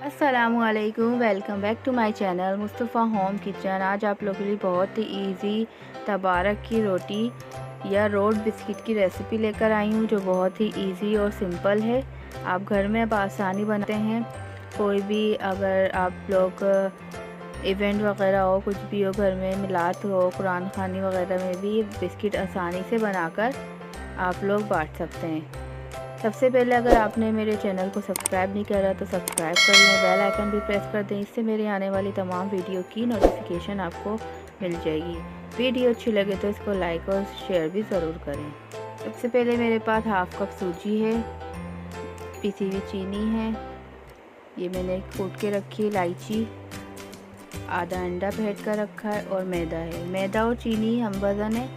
अस्सलामुअलैकुम, welcome back to my channel Mustafa home kitchen. आज आप लोगों के लिए बहुत ही इजी तबारक की रोटी या रोड बिस्किट की रेसिपी लेकर आई हूँ, जो बहुत ही इजी और सिंपल है। आप घर में आसानी बनाते हैं। कोई भी अगर आप लोग इवेंट वगैरह हो, कुछ भी हो, घर में मिलाद हो, कुरान खानी वगैरह में भी बिस्किट आसानी से बनाकर आप लोग बांट सकते हैं। सबसे पहले अगर आपने मेरे चैनल को सब्सक्राइब नहीं करा तो सब्सक्राइब कर लें, बेल आइकन भी प्रेस कर दें। इससे मेरे आने वाली तमाम वीडियो की नोटिफिकेशन आपको मिल जाएगी। वीडियो अच्छी लगे तो इसको लाइक और शेयर भी ज़रूर करें। सबसे पहले मेरे पास हाफ़ कप सूजी है, पिसी हुई चीनी है, ये मैंने कूट के रखी, इलायची, आधा अंडा फेंट कर रखा है और मैदा है। मैदा और चीनी हम वज़न है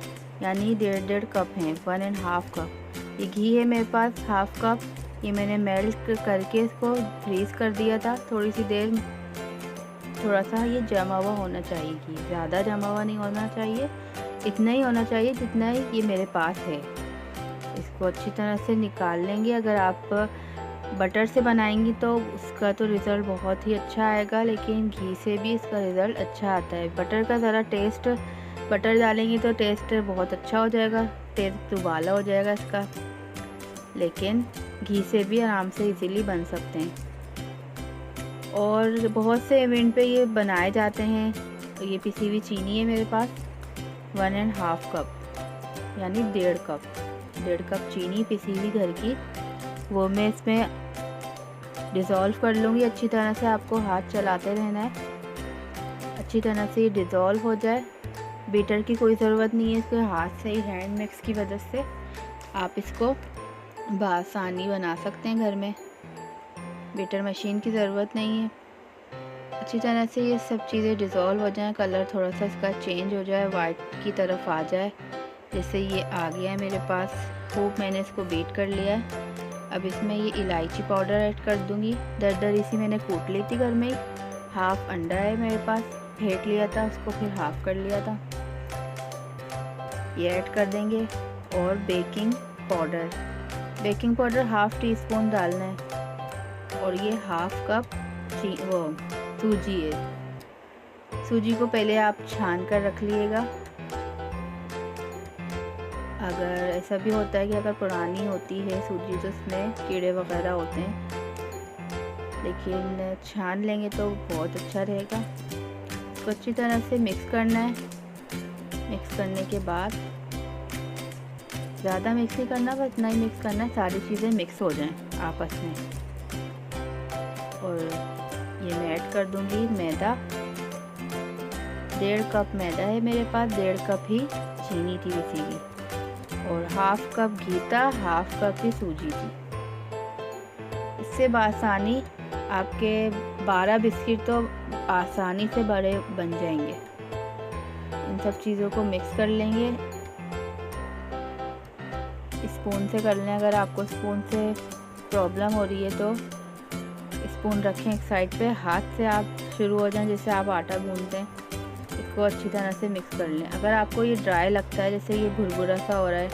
यानी 1.5 कप हैं, 1.5 कप। ये घी है मेरे पास हाफ़ कप, ये मैंने मेल्ट करके इसको फ्रीज़ कर दिया था थोड़ी सी देर। थोड़ा सा ये जमा हुआ होना चाहिए, घी ज़्यादा जमा हुआ नहीं होना चाहिए, इतना ही होना चाहिए जितना ही ये मेरे पास है। इसको अच्छी तरह से निकाल लेंगे। अगर आप बटर से बनाएंगी तो उसका तो रिज़ल्ट बहुत ही अच्छा आएगा, लेकिन घी से भी इसका रिज़ल्ट अच्छा आता है। बटर का ज़रा टेस्ट, बटर डालेंगे तो टेस्ट बहुत अच्छा हो जाएगा, टेस्ट दुबाला हो जाएगा इसका, लेकिन घी से भी आराम से इजीली बन सकते हैं। और बहुत से इवेंट पे ये बनाए जाते हैं। तो ये पिसी हुई चीनी है मेरे पास 1.5 कप यानी 1.5 कप चीनी पिसी हुई घर की, वो मैं इसमें डिज़ोल्व कर लूँगी अच्छी तरह से। आपको हाथ चलाते रहना है, अच्छी तरह से ये डिज़ोल्व हो जाए। बीटर की कोई ज़रूरत नहीं है, इसको हाथ से ही हैंड मिक्स की वजह से आप इसको बआसानी बना सकते हैं घर में। बीटर मशीन की ज़रूरत नहीं है। अच्छी तरह से ये सब चीज़ें डिज़ोल्व हो जाएं, कलर थोड़ा सा इसका चेंज हो जाए, वाइट की तरफ आ जाए। जैसे ये आ गया है मेरे पास, खूब मैंने इसको बीट कर लिया है। अब इसमें ये इलायची पाउडर ऐड कर दूँगी, दरदरी सी मैंने कूट ली थी घर में ही। हाफ़ अंडा है मेरे पास, फेंट लिया था उसको, फिर हाफ़ कर लिया था, ये ऐड कर देंगे। और baking powder half tea spoon डालना है। और ये हाफ़ कप सूजी है। सूजी को पहले आप छान कर रख लीजिएगा। अगर ऐसा भी होता है कि अगर पुरानी होती है सूजी तो उसमें कीड़े वगैरह होते हैं, लेकिन छान लेंगे तो बहुत अच्छा रहेगा। इसको अच्छी तरह से मिक्स करना है। मिक्स करने के बाद ज़्यादा मिक्स नहीं करना, बस इतना ही मिक्स करना है, सारी चीज़ें मिक्स हो जाएं आपस में। और ये मैं ऐड कर दूंगी मैदा, 1.5 कप मैदा है मेरे पास, 1.5 कप ही चीनी थी इसी की, और हाफ़ कप घी था, हाफ़ कप ही सूजी थी। इससे बआसानी आपके 12 बिस्किट तो आसानी से बड़े बन जाएंगे। इन सब चीज़ों को मिक्स कर लेंगे। स्पून से कर लें, अगर आपको स्पून से प्रॉब्लम हो रही है तो स्पून रखें एक साइड पे, हाथ से आप शुरू हो जाएं जैसे आप आटा गूंदते हैं। इसको अच्छी तरह से मिक्स कर लें। अगर आपको ये ड्राई लगता है, जैसे ये भुरभुरा सा हो रहा है,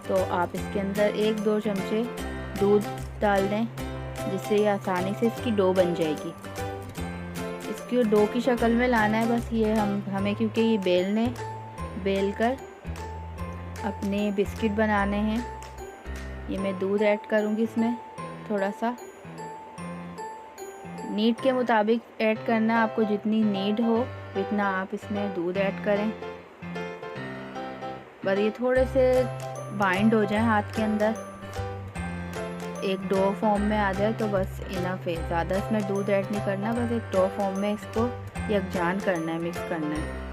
तो आप इसके अंदर 1-2 चमचे दूध डाल दें, जिससे ये आसानी से इसकी डो बन जाएगी। इसकी डो की शक्ल में लाना है बस ये हमें, क्योंकि ये बेल कर अपने बिस्किट बनाने हैं। ये मैं दूध ऐड करूँगी इसमें, थोड़ा सा नीड के मुताबिक ऐड करना, आपको जितनी नीड हो उतना आप इसमें दूध ऐड करें। बस ये थोड़े से बाइंड हो जाए हाथ के अंदर, एक डो फॉर्म में आ जाए तो बस इनफ है। ज़्यादा इसमें दूध ऐड नहीं करना, बस एक डो फॉर्म में इसको यकजान करना है, मिक्स करना है।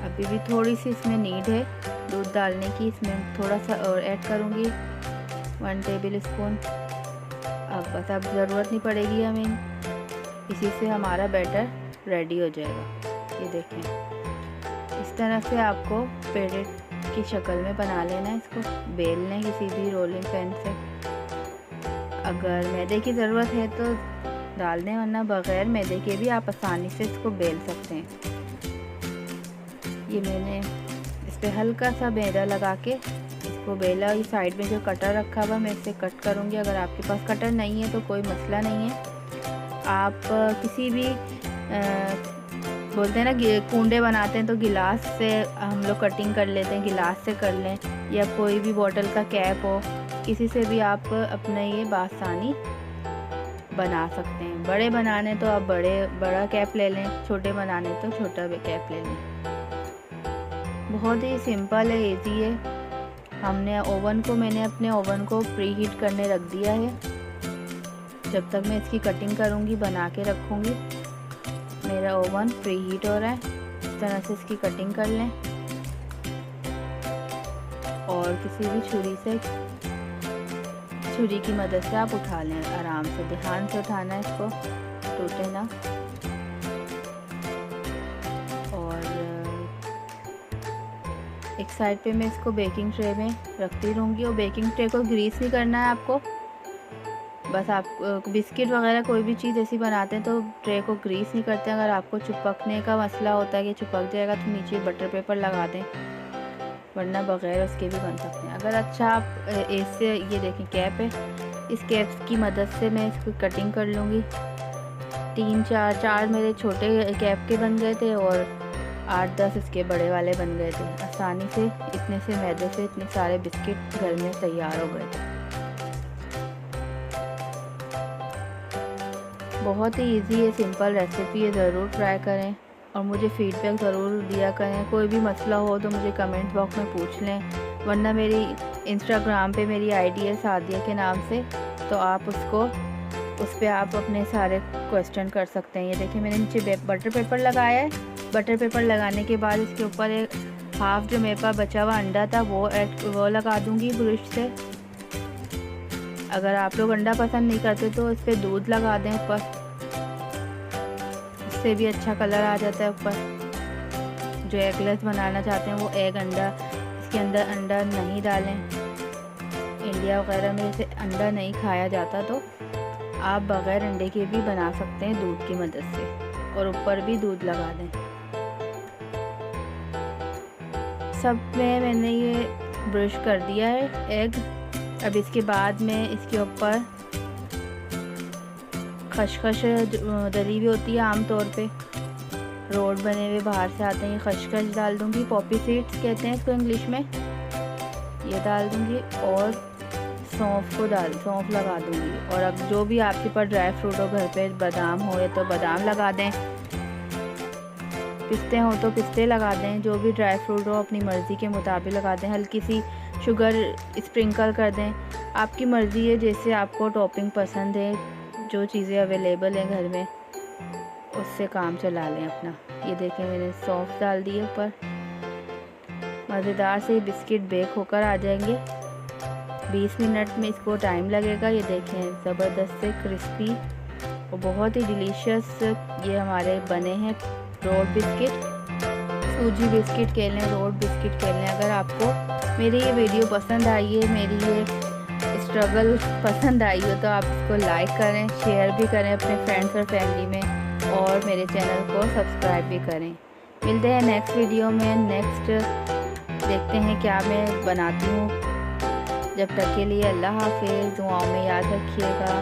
अभी भी थोड़ी सी इसमें नीड है दूध डालने की, इसमें थोड़ा सा और ऐड करूँगी, 1 टेबल स्पून। अब ज़रूरत नहीं पड़ेगी हमें, इसी से हमारा बैटर रेडी हो जाएगा। ये देखें, इस तरह से आपको पेड़े की शक्ल में बना लेना है। इसको बेल लें किसी भी रोलिंग पैन से। अगर मैदे की ज़रूरत है तो डाल दें, वरना बग़ैर मैदे के भी आप आसानी से इसको बेल सकते हैं। ये मैंने इस पर हल्का सा मैदा लगा के इसको बेला, इस साइड में जो कटर रखा हुआ मैं इससे कट करूँगी। अगर आपके पास कटर नहीं है तो कोई मसला नहीं है, आप किसी भी बोलते हैं ना कूंडे बनाते हैं तो गिलास से हम लोग कटिंग कर लेते हैं, गिलास से कर लें, या कोई भी बोतल का कैप हो, किसी से भी आप अपना ये बासानी बना सकते हैं। बड़े बनाने तो आप बड़ा कैप ले लें, छोटे बनाने तो छोटा कैप ले लें। बहुत ही सिंपल है, इजी है। मैंने अपने ओवन को प्री हीट करने रख दिया है। जब तक मैं इसकी कटिंग करूँगी बना के रखूँगी। मेरा ओवन प्री हीट हो रहा है। इस तरह से इसकी कटिंग कर लें और किसी भी छुरी की मदद से आप उठा लें। आराम से ध्यान से उठाना है, इसको टूटे ना। और एक साइड पे मैं इसको बेकिंग ट्रे में रखती रहूँगी। और बेकिंग ट्रे को ग्रीस नहीं करना है आपको, बस आप बिस्किट वगैरह कोई भी चीज़ ऐसी बनाते हैं तो ट्रे को ग्रीस नहीं करते। अगर आपको चिपकने का मसला होता है कि चिपक जाएगा तो नीचे बटर पेपर लगा दें, वरना बग़ैर उसके भी बन सकते हैं। अगर अच्छा आप ऐसे, ये देखें कैप है, इस कैप की मदद से मैं इसको कटिंग कर लूँगी। 3-4 मेरे छोटे कैप के बन गए थे और 8-10 इसके बड़े वाले बन गए थे। आसानी से इतने से मैदे से इतने सारे बिस्किट घर में तैयार हो गए थे। बहुत ही इजी है, सिंपल रेसिपी है, ज़रूर ट्राई करें और मुझे फीडबैक ज़रूर दिया करें। कोई भी मसला हो तो मुझे कमेंट बॉक्स में पूछ लें, वरना मेरी इंस्टाग्राम पे मेरी आईडी है सादिया के नाम से, तो आप उस पर आप अपने सारे क्वेश्चन कर सकते हैं। ये देखिए मैंने नीचे बटर पेपर लगाया है। बटर पेपर लगाने के बाद इसके ऊपर एक हाफ जो मेरे पास बचा हुआ अंडा था वो लगा दूँगी ब्रश से। अगर आप लोग अंडा पसंद नहीं करते तो इस पर दूध लगा दें ऊपर, इससे भी अच्छा कलर आ जाता है ऊपर। जो एगलेस बनाना चाहते हैं वो एग अंडा, इसके अंदर अंडा नहीं डालें। इंडिया वगैरह में जैसे अंडा नहीं खाया जाता तो आप बग़ैर अंडे के भी बना सकते हैं दूध की मदद से, और ऊपर भी दूध लगा दें। सब में मैंने ये ब्रश कर दिया है एग। अब इसके बाद में इसके ऊपर खसखस डली हुई होती है, आमतौर पे रोड बने हुए बाहर से आते हैं, ये खसखस डाल दूँगी। पॉपी सीड्स कहते हैं इसको इंग्लिश में, ये डाल दूँगी। और सौंफ लगा दूँगी। और अब जो भी आपके पास ड्राई फ्रूट हो घर पे, बादाम हो या तो बादाम लगा दें, पिस्ते हो तो पिस्ते लगा दें, जो भी ड्राई फ्रूट हो अपनी मर्ज़ी के मुताबिक लगा दें। हल्की सी शुगर स्प्रिंकल कर दें, आपकी मर्ज़ी है जैसे आपको टॉपिंग पसंद है। जो चीज़ें अवेलेबल हैं घर में उससे काम चला लें अपना। ये देखें मैंने सौंफ डाल दिए ऊपर। मज़ेदार से बिस्किट बेक होकर आ जाएंगे। 20 मिनट में इसको टाइम लगेगा। ये देखें ज़बरदस्त से क्रिस्पी और बहुत ही डिलीशियस ये हमारे बने हैं रोड बिस्किट। सूजी बिस्किट कह लें, रोड बिस्किट कह लें। अगर आपको मेरी ये वीडियो पसंद आई है, मेरी ये स्ट्रगल पसंद आई हो तो आप इसको लाइक करें, शेयर भी करें अपने फ्रेंड्स और फैमिली में, और मेरे चैनल को सब्सक्राइब भी करें। मिलते हैं नेक्स्ट वीडियो में। नेक्स्ट देखते हैं क्या मैं बनाती हूँ। जब तक के लिए अल्लाह हाफ़िज़। दुआओं में याद रखिएगा।